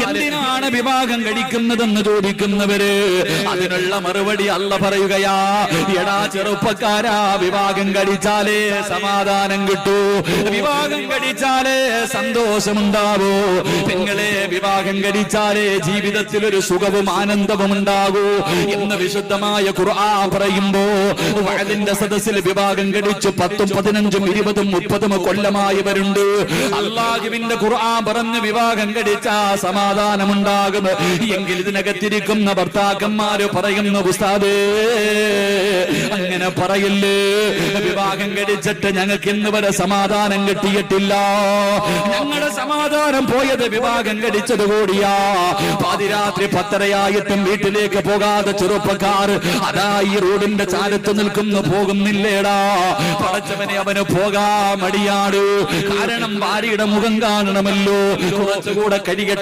എന്തിനാണ് വിവാഹം കഴിക്കുന്നതെന്ന് ചോദിക്കുന്നവര് അതിനുള്ള മറുപടി അല്ല പറയുകയാ, എടാ ചെറുപ്പക്കാരാ, വിവാഹം കഴിച്ചാലേ സമാധാനം കിട്ടൂ, വിവാഹം കഴിച്ചാലേ സന്തോഷമുണ്ടാവൂ, നിങ്ങളെ വിവാഹം കഴിച്ചാലേ ജീവിതത്തിൽ ഒരു സുഖവും ആനന്ദവും ഉണ്ടാകൂ എന്ന് വിശുദ്ധമായ ഖുർആൻ പറയുമ്പോ വഅദിന്റെ സദസ്സിൽ വിവാഹം കഴിച്ചു 10, 15, 20, 30 കൊല്ലമായവരുണ്ട്. അല്ലാഹുവിന്റെ ഖുർആൻ പറഞ്ഞ് വിവാഹം കഴിച്ച സമാധാനമുണ്ടാകുന്നു എങ്കിൽ ഇതിനകത്തിരിക്കുന്ന ഭർത്താക്കന്മാര് പറയുന്നു, ഉസ്താദേ അങ്ങനെ പറയില്ലേ, വിവാഹം കഴിച്ചിട്ട് ഞങ്ങൾക്ക് ഇന്ന് വരെ സമാധാനം കിട്ടിയിട്ടില്ല, ഞങ്ങളുടെ സമാധാനം പോയത് വിവാഹം കഴിച്ചത് കൂടിയാ. പാതിരാത്രി 10:30 വീട്ടിലേക്ക് പോകാതെ ചെറുപ്പക്കാർ അതാ ഈ റോഡിന്റെ ചാരത്ത് നിൽക്കുന്നു, പോകുന്നില്ലേടാ. പടച്ചവനെ, അവന് പോകാൻ മടിയാണ്, കാരണം ഭാര്യയുടെ മുഖം കാണണമല്ലോ, കുറച്ചുകൂടെ കഴിയട്ടെ